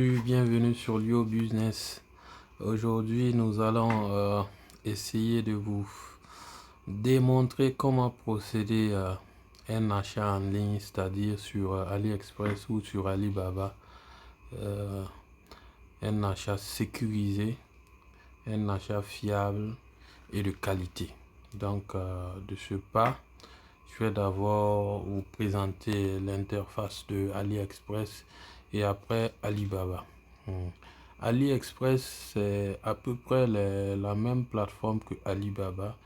Bienvenue sur Lio Business. Aujourd'hui, nous allons essayer de vous démontrer comment procéder à un achat en ligne, c'est-à-dire sur AliExpress ou sur Alibaba. Un achat sécurisé, un achat fiable et de qualité. Donc, de ce pas, je vais d'abord vous présenter l'interface de AliExpress et après Alibaba. AliExpress, c'est à peu près la même plateforme que Alibaba,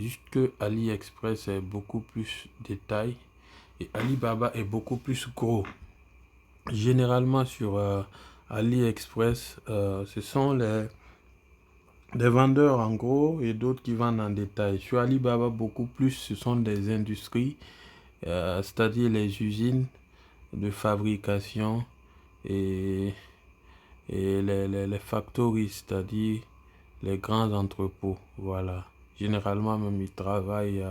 juste que AliExpress est beaucoup plus de taille et Alibaba est beaucoup plus gros. Généralement sur AliExpress, ce sont des vendeurs en gros et d'autres qui vendent en détail. Sur Alibaba, beaucoup plus, ce sont des industries, c'est-à-dire les usines de fabrication et les factories, c'est-à-dire les grands entrepôts. Voilà. Généralement, même, ils travaillent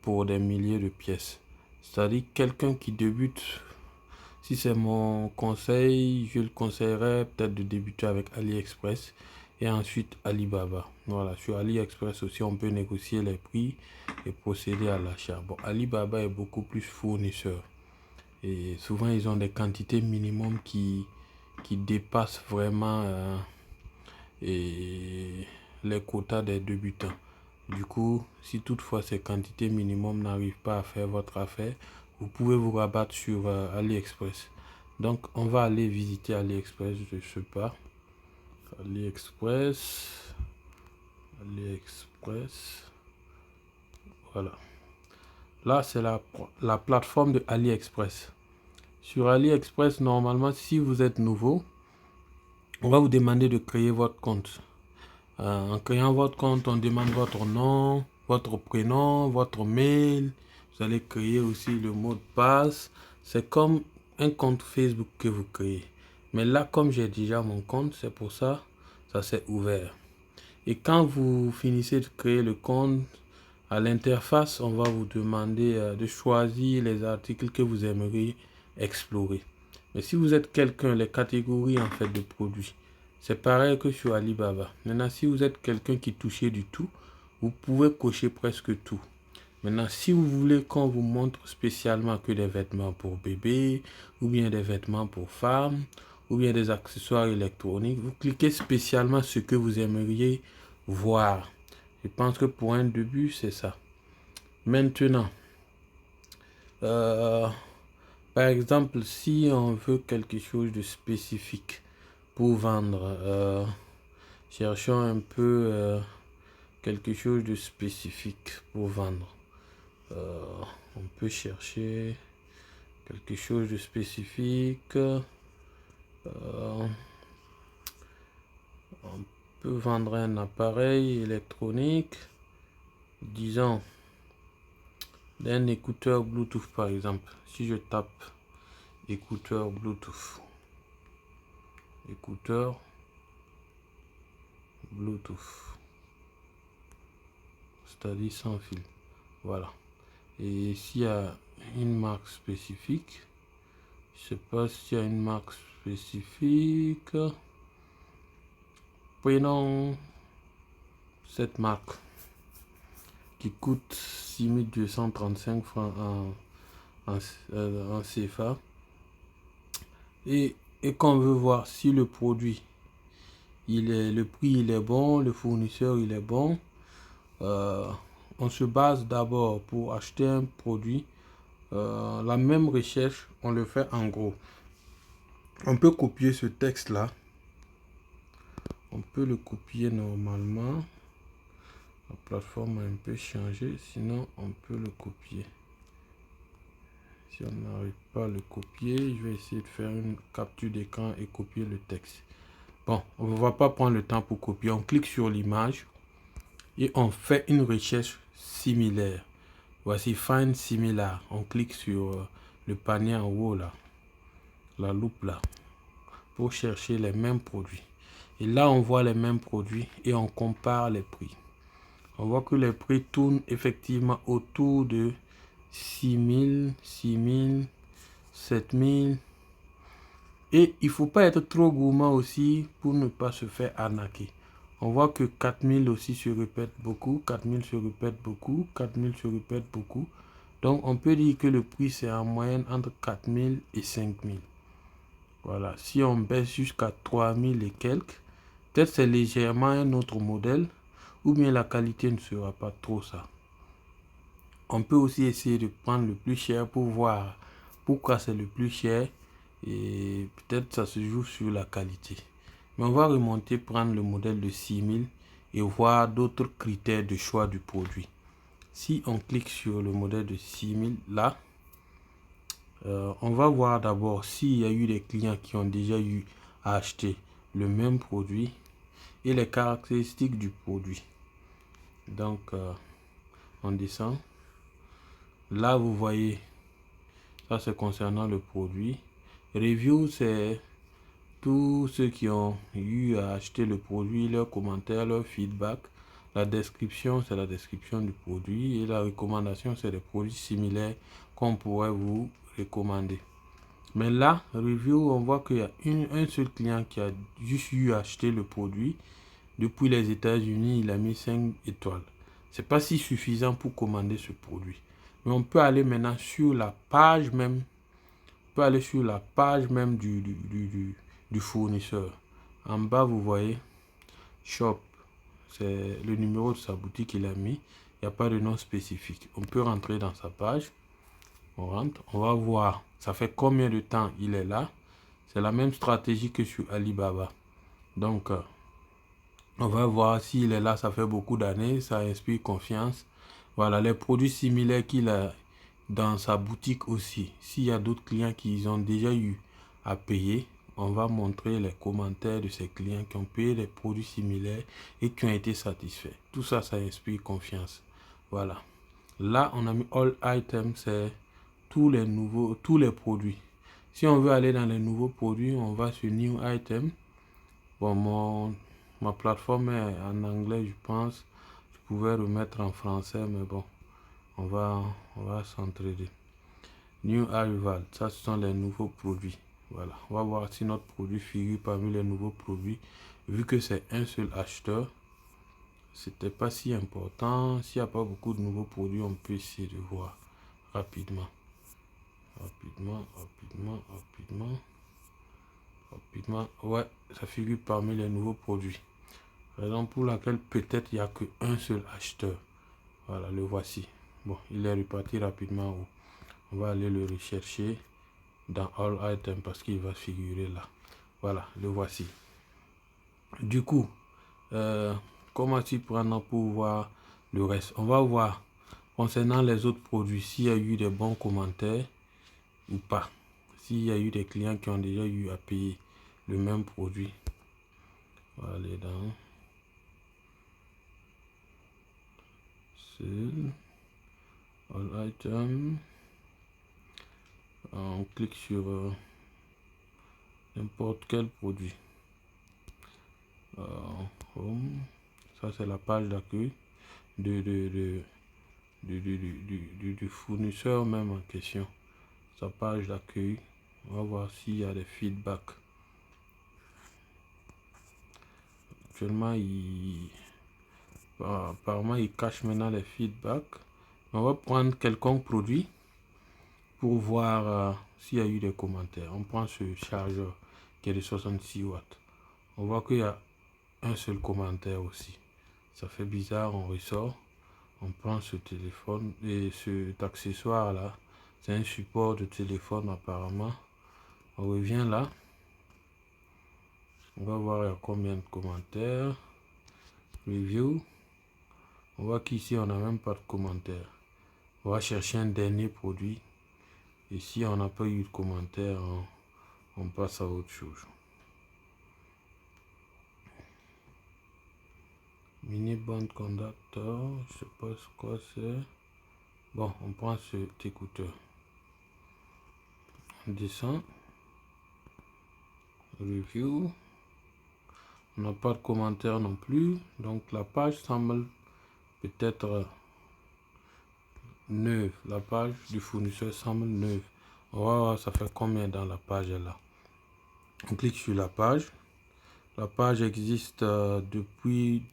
pour des milliers de pièces. C'est-à-dire quelqu'un qui débute, si c'est mon conseil, je le conseillerais peut-être de débuter avec AliExpress et ensuite Alibaba. Voilà, sur AliExpress aussi, on peut négocier les prix et procéder à l'achat. Bon, Alibaba est beaucoup plus fournisseur. Et souvent, ils ont des quantités minimum qui dépassent vraiment les quotas des débutants. Du coup, si toutefois ces quantités minimum n'arrivent pas à faire votre affaire, vous pouvez vous rabattre sur AliExpress. Donc, on va aller visiter AliExpress, je ne sais pas. AliExpress. Voilà. Là, c'est la plateforme de AliExpress. Sur AliExpress, normalement, si vous êtes nouveau, on va vous demander de créer votre compte. En créant votre compte, on demande votre nom, votre prénom, votre mail. Vous allez créer aussi le mot de passe. C'est comme un compte Facebook que vous créez. Mais là, comme j'ai déjà mon compte, c'est pour ça, ça s'est ouvert. Et quand vous finissez de créer le compte, à l'interface, on va vous demander de choisir les articles que vous aimeriez explorer. Mais si vous êtes quelqu'un, les catégories en fait de produits, c'est pareil que sur Alibaba. Maintenant, si vous êtes quelqu'un qui touche du tout, vous pouvez cocher presque tout. Maintenant, si vous voulez qu'on vous montre spécialement que des vêtements pour bébé, ou bien des vêtements pour femmes, ou bien des accessoires électroniques, vous cliquez spécialement ce que vous aimeriez voir. Je pense que pour un début, c'est ça. Maintenant, par exemple, si on veut quelque chose de spécifique pour vendre, cherchons un peu quelque chose de spécifique pour vendre. On peut chercher quelque chose de spécifique. On peut vendre un appareil électronique, disons, d'un écouteur Bluetooth par exemple. Si je tape écouteur Bluetooth, c'est-à-dire sans fil. Voilà. Et s'il y a une marque spécifique, je sais pas s'il y a une marque spécifique. Prenons cette marque qui coûte 6235 francs en CFA. Et qu'on veut voir si le produit, le prix il est bon, le fournisseur il est bon. On se base d'abord pour acheter un produit. La même recherche, on le fait en gros. On peut copier ce texte là. On peut le copier normalement. La plateforme a un peu changé, sinon on peut le copier. Si on n'arrive pas à le copier, je vais essayer de faire une capture d'écran et copier le texte. Bon, on ne va pas prendre le temps pour copier. On clique sur l'image et on fait une recherche similaire. Voici Find Similar. On clique sur le panier en haut là, la loupe là, pour chercher les mêmes produits. Et là, on voit les mêmes produits et on compare les prix. On voit que les prix tournent effectivement autour de 6 000, 7 000. Et il ne faut pas être trop gourmand aussi pour ne pas se faire arnaquer. On voit que 4000 aussi se répète beaucoup, 4000 se répète beaucoup, 4000 se répète beaucoup. Donc on peut dire que le prix c'est en moyenne entre 4000 et 5000. Voilà, si on baisse jusqu'à 3000 et quelques, peut-être c'est légèrement un autre modèle, ou bien la qualité ne sera pas trop ça. On peut aussi essayer de prendre le plus cher pour voir pourquoi c'est le plus cher, et peut-être ça se joue sur la qualité. Mais on va remonter, prendre le modèle de 6000 et voir d'autres critères de choix du produit. Si on clique sur le modèle de 6000 là, on va voir d'abord s'il y a eu des clients qui ont déjà eu à acheter le même produit et les caractéristiques du produit. Donc on descend. Là vous voyez, ça c'est concernant le produit. Review, c'est tous ceux qui ont eu à acheter le produit, leurs commentaires, leurs feedback. La description, c'est la description du produit. Et la recommandation, c'est des produits similaires qu'on pourrait vous recommander. Mais là, review, on voit qu'il y a un seul client qui a juste eu à acheter le produit. Depuis les États-Unis, il a mis 5 étoiles. C'est pas si suffisant pour commander ce produit. Mais on peut aller maintenant sur la page même. On peut aller sur la page même du fournisseur. En bas, vous voyez Shop. C'est le numéro de sa boutique qu'il a mis. Il n'y a pas de nom spécifique. On peut rentrer dans sa page. On rentre. On va voir ça fait combien de temps il est là. C'est la même stratégie que sur Alibaba. Donc, on va voir s'il est là. Ça fait beaucoup d'années. Ça inspire confiance. Voilà, les produits similaires qu'il a dans sa boutique aussi. S'il y a d'autres clients qui ont déjà eu à payer, on va montrer les commentaires de ces clients qui ont payé des produits similaires et qui ont été satisfaits. Tout ça, ça inspire confiance. Voilà. Là, on a mis All Items, c'est tous les produits. Si on veut aller dans les nouveaux produits, on va sur New Item. Bon, ma plateforme est en anglais, je pense. Je pouvais remettre en français, mais bon, on va s'entraider. New Arrival, ça ce sont les nouveaux produits. Voilà, on va voir si notre produit figure parmi les nouveaux produits. Vu que c'est un seul acheteur, c'était pas si important. S'il n'y a pas beaucoup de nouveaux produits, on peut essayer de voir rapidement. Rapidement. Ouais, ça figure parmi les nouveaux produits. Raison pour laquelle peut-être il n'y a qu'un seul acheteur. Voilà, le voici. Bon, il est reparti rapidement. On va aller le rechercher dans All Items parce qu'il va figurer là. Voilà, le voici. Du coup, comment s'y prendre pour voir le reste? On va voir concernant les autres produits s'il y a eu des bons commentaires ou pas. S'il y a eu des clients qui ont déjà eu à payer le même produit. On va aller dans All Items. On clique sur n'importe quel produit. Home. Ça c'est la page d'accueil du fournisseur même en question. Sa page d'accueil. On va voir s'il y a des feedbacks. Actuellement, apparemment, il cache maintenant les feedbacks. On va prendre quelconque produit pour voir s'il y a eu des commentaires. On prend ce chargeur qui est de 66 watts. On voit qu'il y a un seul commentaire aussi. Ça fait bizarre, on ressort. On prend ce téléphone et cet accessoire là. C'est un support de téléphone apparemment. On revient là. On va voir il y a combien de commentaires. Review. On voit qu'ici on n'a même pas de commentaires. On va chercher un dernier produit. Et si on n'a pas eu de commentaires, on passe à autre chose. Mini band conductor, je sais pas ce quoi c'est. Bon, on prend cet écouteur. On descend. Review. On n'a pas de commentaire non plus. Donc la page semble peut-être neuve. La page du fournisseur semble neuve. On va voir ça fait combien dans la page là. On clique sur la page. La page existe depuis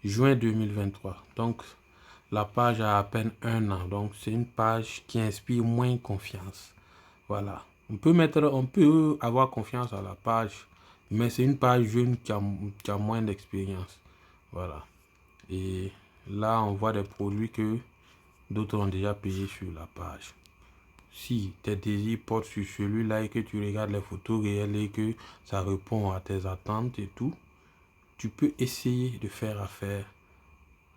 juin 2023. Donc, la page a à peine 1 an. Donc, c'est une page qui inspire moins confiance. Voilà. On peut avoir confiance à la page, mais c'est une page jeune qui a moins d'expérience. Voilà. Et là, on voit des produits que d'autres ont déjà payé sur la page. Si tes désirs portent sur celui-là et que tu regardes les photos réelles et que ça répond à tes attentes et tout, tu peux essayer de faire affaire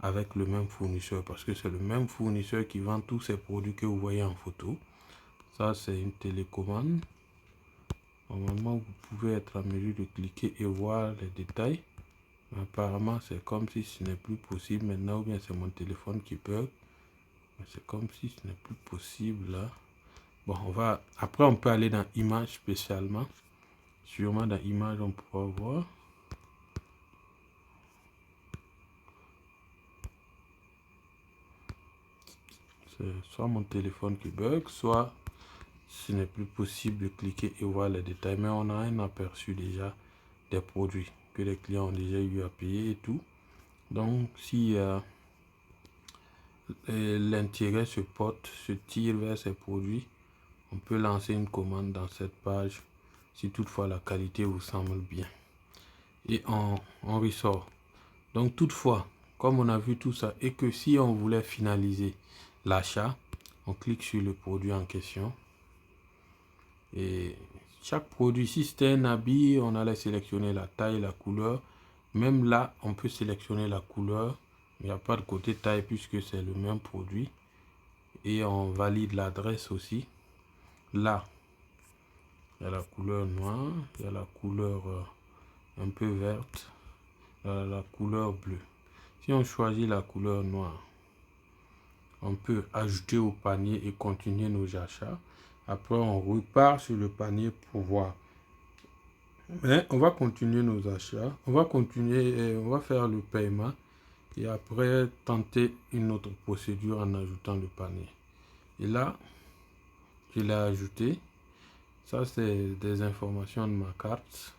avec le même fournisseur parce que c'est le même fournisseur qui vend tous ces produits que vous voyez en photo. Ça, c'est une télécommande. Normalement, vous pouvez être en mesure de cliquer et voir les détails. Mais apparemment, c'est comme si ce n'est plus possible maintenant, ou bien c'est mon téléphone qui bug. C'est comme si ce n'est plus possible là. Bon, après, on peut aller dans Images spécialement. Sûrement dans Images, on pourra voir. C'est soit mon téléphone qui bug, soit ce n'est plus possible de cliquer et voir les détails. Mais on a un aperçu déjà des produits que les clients ont déjà eu à payer et tout. Donc, si l'intérêt se tire vers ces produits, on peut lancer une commande dans cette page si toutefois la qualité vous semble bien. Et on ressort. Donc toutefois, comme on a vu tout ça et que si on voulait finaliser l'achat, on clique sur le produit en question. Et chaque produit, si c'était un habit, on allait sélectionner la taille, la couleur. Même là, on peut sélectionner la couleur. Il n'y a pas de côté taille puisque c'est le même produit. Et on valide l'adresse aussi. Là, il y a la couleur noire, il y a la couleur un peu verte, la couleur bleue. Si on choisit la couleur noire, on peut ajouter au panier et continuer nos achats. Après, on repart sur le panier pour voir. Mais on va continuer nos achats. On va continuer et on va faire le paiement. Et après, tenter une autre procédure en ajoutant le panier. Et là, je l'ai ajouté. Ça, c'est des informations de ma carte.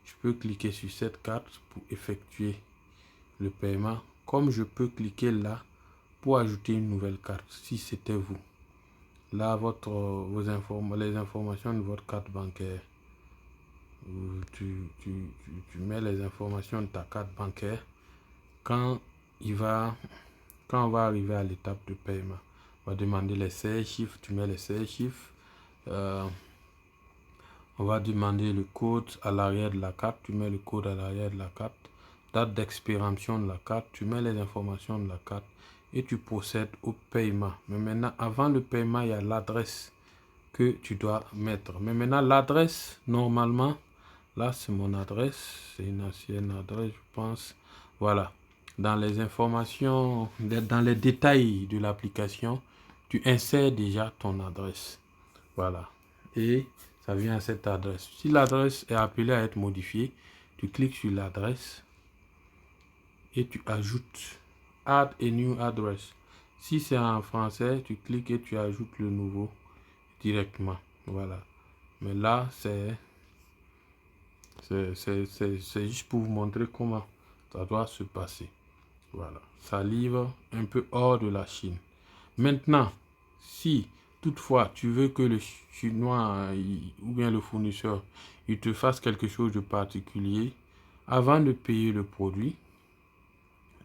Je peux cliquer sur cette carte pour effectuer le paiement. Comme je peux cliquer là pour ajouter une nouvelle carte, si c'était vous. Là, les informations de votre carte bancaire. Tu mets les informations de ta carte bancaire. Quand on va arriver à l'étape de paiement, on va demander les 16 chiffres. Tu mets les 16 chiffres. On va demander le code à l'arrière de la carte. Tu mets le code à l'arrière de la carte. Date d'expiration de la carte. Tu mets les informations de la carte et tu procèdes au paiement. Mais maintenant, avant le paiement, il y a l'adresse que tu dois mettre. Mais maintenant, l'adresse, normalement, là, c'est mon adresse. C'est une ancienne adresse, je pense. Voilà. Dans les informations, dans les détails de l'application, tu insères déjà ton adresse. Voilà. Et ça vient à cette adresse. Si l'adresse est appelée à être modifiée, tu cliques sur l'adresse et tu ajoutes Add a new address. Si c'est en français, tu cliques et tu ajoutes le nouveau directement. Voilà. Mais là, c'est juste pour vous montrer comment ça doit se passer. Voilà. Ça livre un peu hors de la Chine. Maintenant, si toutefois tu veux que le chinois ou bien le fournisseur il te fasse quelque chose de particulier, avant de payer le produit,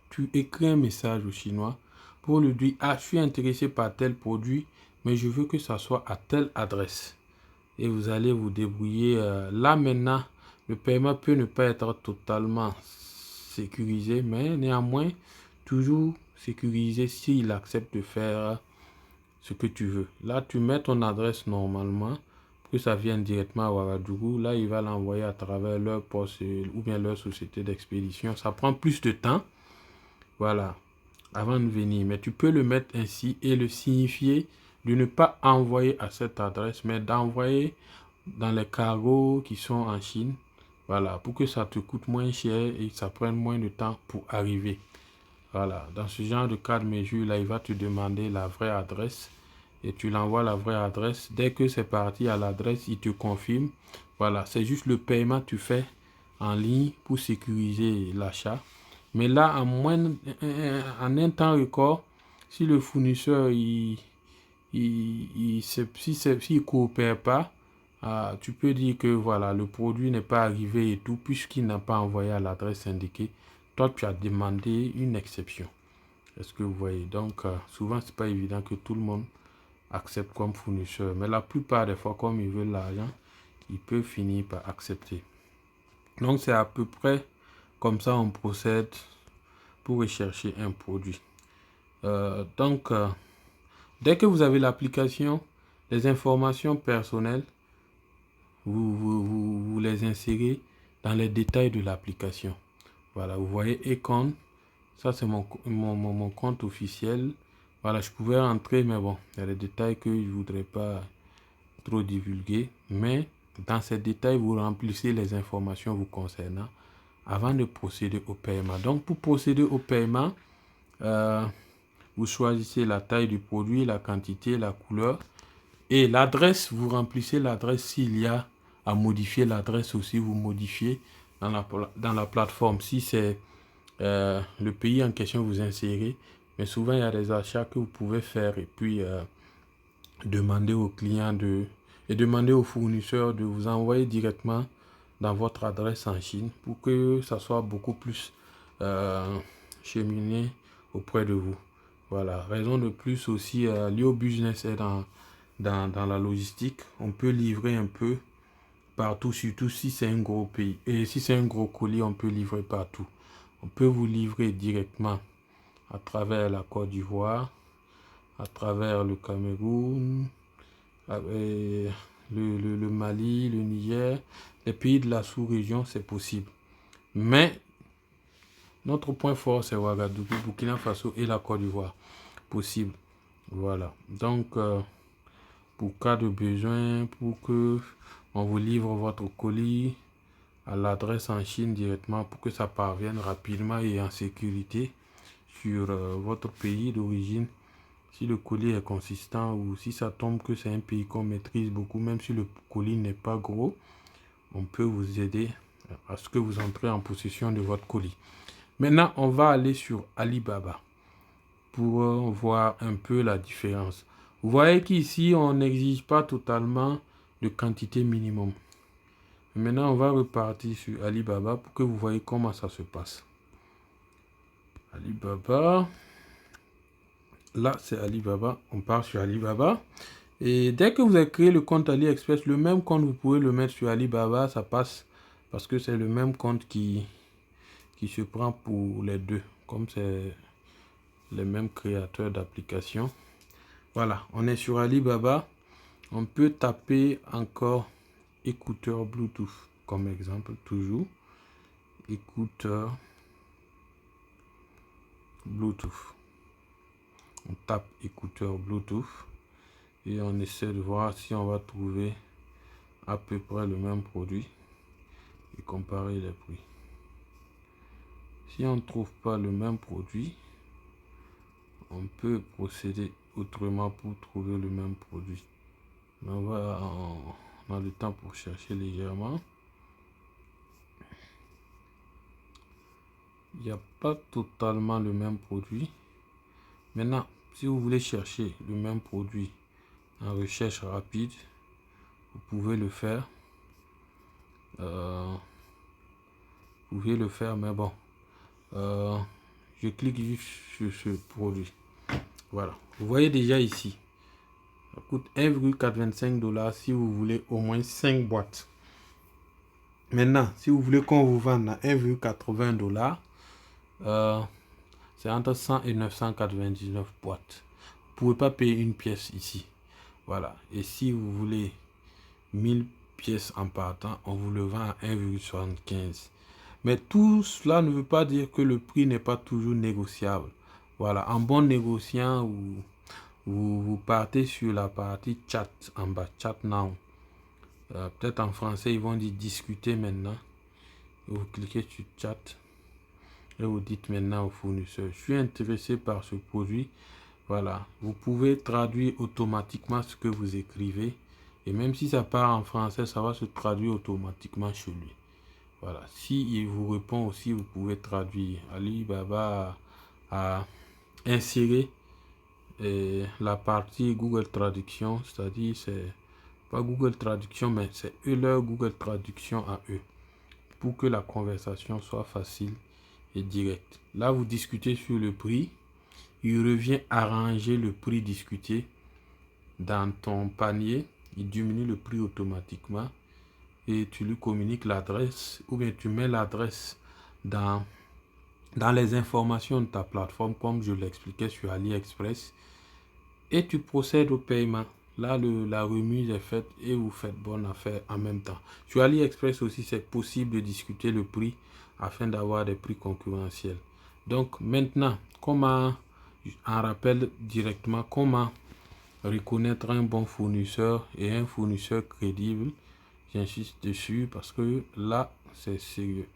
tu écris un message au chinois pour lui dire: ah, je suis intéressé par tel produit, mais je veux que ça soit à telle adresse. Et vous allez vous débrouiller. Là maintenant, le paiement peut ne pas être totalement sécurisé, mais néanmoins, toujours sécurisé s'il accepte de faire ce que tu veux. Là, tu mets ton adresse normalement pour que ça vienne directement à Ouagadougou. Là, il va l'envoyer à travers leur poste ou bien leur société d'expédition. Ça prend plus de temps. Voilà, avant de venir. Mais tu peux le mettre ainsi et le signifier de ne pas envoyer à cette adresse, mais d'envoyer dans les cargos qui sont en Chine. Voilà, pour que ça te coûte moins cher et que ça prenne moins de temps pour arriver. Voilà, dans ce genre de cas de mesure, là, il va te demander la vraie adresse. et tu l'envoies à la vraie adresse. Dès que c'est parti à l'adresse, il te confirme. Voilà, c'est juste le paiement que tu fais en ligne pour sécuriser l'achat. Mais là, en un temps record, si le fournisseur s'il coopère pas, tu peux dire que voilà, le produit n'est pas arrivé et tout, puisqu'il n'a pas envoyé à l'adresse indiquée. Toi, tu as demandé une exception. Est-ce que vous voyez? Donc, souvent, c'est pas évident que tout le monde accepte comme fournisseur. Mais la plupart des fois, comme ils veulent l'argent, ils peuvent finir par accepter. Donc, c'est à peu près comme ça on procède pour rechercher un produit. Donc, dès que vous avez l'application, les informations personnelles, vous les insérez dans les détails de l'application. Voilà, vous voyez Econ, ça c'est mon compte officiel. Voilà, je pouvais rentrer, mais bon, il y a des détails que je ne voudrais pas trop divulguer. Mais dans ces détails, vous remplissez les informations vous concernant avant de procéder au paiement. Donc, pour procéder au paiement, vous choisissez la taille du produit, la quantité, la couleur et l'adresse. Vous remplissez l'adresse. S'il y a à modifier l'adresse aussi, vous modifiez dans la plateforme. Si c'est le pays en question, vous insérez. Mais souvent, il y a des achats que vous pouvez faire et puis demander au client et demander au fournisseur de vous envoyer directement dans votre adresse en Chine pour que ça soit beaucoup plus cheminé auprès de vous. Voilà, raison de plus aussi, Lio Business est dans la logistique. On peut livrer un peu partout, surtout si c'est un gros pays. Et si c'est un gros colis, on peut livrer partout. On peut vous livrer directement à travers la Côte d'Ivoire, à travers le Cameroun, le Mali, le Niger, les pays de la sous-région, c'est possible. Mais notre point fort, c'est Ouagadougou, Burkina Faso et la Côte d'Ivoire. Possible. Voilà. Donc, pour cas de besoin, pour que on vous livre votre colis à l'adresse en Chine directement pour que ça parvienne rapidement et en sécurité sur votre pays d'origine. Si le colis est consistant ou si ça tombe que c'est un pays qu'on maîtrise beaucoup, même si le colis n'est pas gros, on peut vous aider à ce que vous entrez en possession de votre colis. Maintenant, on va aller sur Alibaba pour voir un peu la différence. Vous voyez qu'ici, on n'exige pas totalement de quantité minimum. Maintenant, on va repartir sur Alibaba pour que vous voyez comment ça se passe. Alibaba. Là, c'est Alibaba. On part sur Alibaba. Et dès que vous avez créé le compte AliExpress, le même compte, vous pouvez le mettre sur Alibaba. Ça passe parce que c'est le même compte qui se prend pour les deux. Comme c'est les mêmes créateurs d'applications. Voilà, on est sur Alibaba. On peut taper encore écouteur Bluetooth comme exemple, toujours. Écouteur Bluetooth. On tape écouteur Bluetooth et on essaie de voir si on va trouver à peu près le même produit et comparer les prix. Si on ne trouve pas le même produit, on peut procéder autrement pour trouver le même produit. Mais on a le temps pour chercher légèrement. Il n'y a pas totalement le même produit. Maintenant, si vous voulez chercher le même produit en recherche rapide, vous pouvez le faire. Mais bon, je clique juste sur ce produit. Voilà, vous voyez déjà ici, ça coûte 1,85 $ si vous voulez au moins 5 boîtes. Maintenant, si vous voulez qu'on vous vende à 1,80 $, c'est entre 100 et 999 boîtes. Vous ne pouvez pas payer une pièce ici. Voilà, et si vous voulez 1000 pièces en partant, on vous le vend à 1,75. Mais tout cela ne veut pas dire que le prix n'est pas toujours négociable. Voilà, en bon négociant, vous partez sur la partie chat en bas, chat now. Peut-être en français, ils vont dire discuter maintenant. Vous cliquez sur chat et vous dites maintenant au fournisseur, je suis intéressé par ce produit. Voilà, vous pouvez traduire automatiquement ce que vous écrivez. Et même si ça part en français, ça va se traduire automatiquement chez lui. Voilà, si il vous répond aussi, vous pouvez traduire. Alibaba a inséré la partie Google Traduction, c'est-à-dire c'est pas Google Traduction, mais c'est leur Google Traduction à eux, pour que la conversation soit facile et directe. Là, vous discutez sur le prix. Il revient arranger le prix discuté dans ton panier. Il diminue le prix automatiquement et tu lui communiques l'adresse ou bien tu mets l'adresse dans les informations de ta plateforme comme je l'expliquais sur AliExpress et tu procèdes au paiement. Là, la remise est faite et vous faites bonne affaire en même temps. Sur AliExpress aussi, c'est possible de discuter le prix afin d'avoir des prix concurrentiels. Donc maintenant, comment, en rappel directement, comment reconnaître un bon fournisseur et un fournisseur crédible. J'insiste dessus parce que là, c'est sérieux.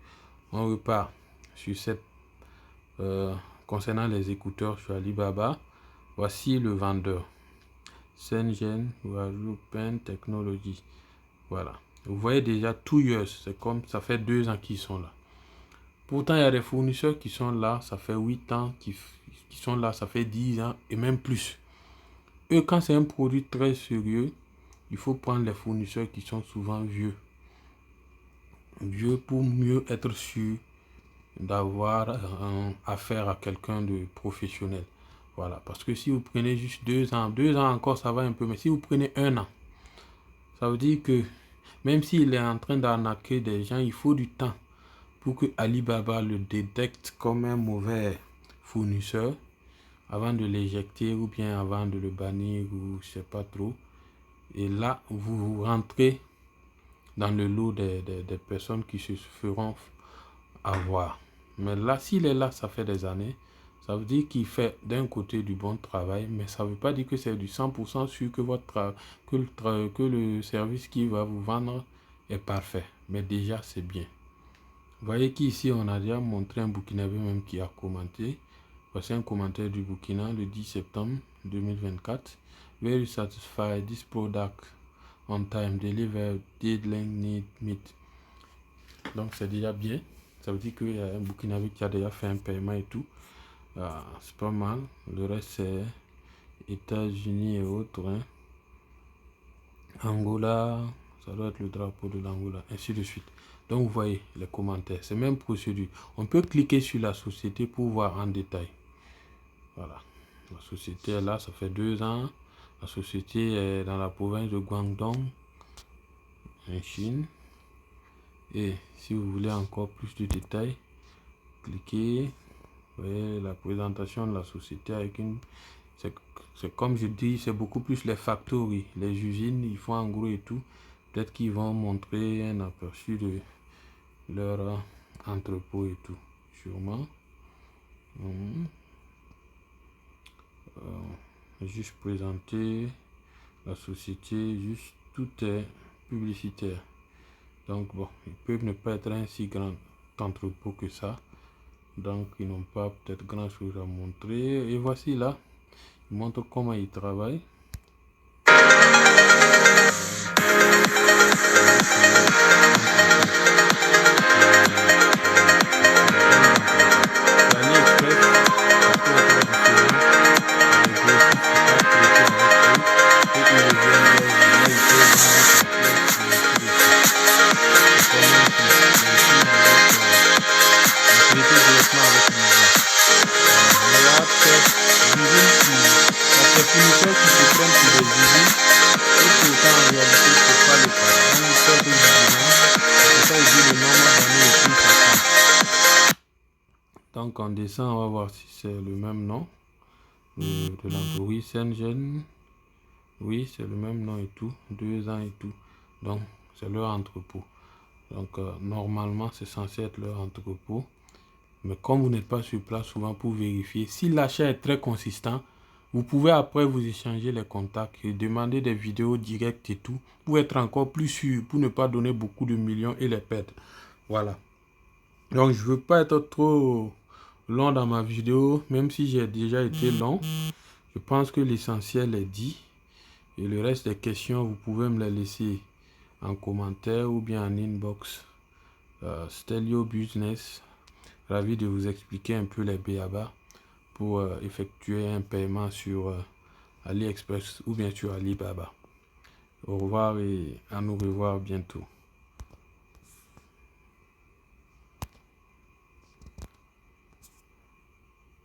On repart sur cette concernant les écouteurs sur Alibaba. Voici le vendeur. Shenzhen Pen Technology. Voilà. Vous voyez déjà tout c'est comme ça fait 2 ans qu'ils sont là. Pourtant, il y a des fournisseurs qui sont là, ça fait 8 ans, qui sont là, ça fait 10 ans et même plus. Eux, quand c'est un produit très sérieux, il faut prendre les fournisseurs qui sont souvent vieux. Vieux pour mieux être sûr d'avoir affaire à quelqu'un de professionnel. Voilà, parce que si vous prenez juste 2 ans encore, ça va un peu, mais si vous prenez 1 an, ça veut dire que même s'il est en train d'arnaquer des gens, il faut du temps pour que Alibaba le détecte comme un mauvais fournisseur avant de l'éjecter ou bien avant de le bannir ou je sais pas trop. Et là, vous rentrez dans le lot des personnes qui se feront avoir. Mais là, s'il est là, ça fait des années, ça veut dire qu'il fait d'un côté du bon travail, mais ça ne veut pas dire que c'est du 100% sûr que le service qu'il va vous vendre est parfait. Mais déjà, c'est bien. Vous voyez qu'ici, on a déjà montré un Burkinabé même qui a commenté. Voici un commentaire du Burkina le 10 septembre 2024. Very satisfied this product on time, deliver, deadline, need, meet. Donc c'est déjà bien. Ça veut dire qu'il y a un Burkinabé qui a déjà fait un paiement et tout. C'est pas mal. Le reste c'est États-Unis et autres. Hein. Angola, ça doit être le drapeau de l'Angola, ainsi de suite. Donc vous voyez les commentaires, c'est même procédure. On peut cliquer sur la société pour voir en détail. Voilà. La société est là, ça fait 2 ans. La société est dans la province de Guangdong, en Chine. Et si vous voulez encore plus de détails, cliquez. Vous voyez la présentation de la société avec une... C'est comme je dis, c'est beaucoup plus les factories, les usines, ils font en gros et tout. Peut-être qu'ils vont montrer un aperçu de leur entrepôt et tout, sûrement. Juste présenter la société, juste tout est publicitaire. Donc bon, ils peuvent ne pas être un si grand entrepôt que ça. Donc ils n'ont pas peut-être grand chose à montrer. Et voici là, ils montrent comment ils travaillent. Donc on descend, on va voir si c'est le même nom de l'entreprise Shenzhen. Oui, c'est le même nom et tout, 2 ans et tout. Donc c'est leur entrepôt. Donc normalement c'est censé être leur entrepôt. Mais comme vous n'êtes pas sur place souvent pour vérifier, si l'achat est très consistant, vous pouvez après vous échanger les contacts et demander des vidéos directes et tout pour être encore plus sûr, pour ne pas donner beaucoup de millions et les perdre. Voilà. Donc je veux pas être trop long dans ma vidéo, même si j'ai déjà été long. Je pense que l'essentiel est dit. Et le reste des questions, vous pouvez me les laisser en commentaire ou bien en inbox. Stelio Business, ravi de vous expliquer un peu les b.a.-ba pour effectuer un paiement sur AliExpress ou bien sur Alibaba. Au revoir et à nous revoir bientôt.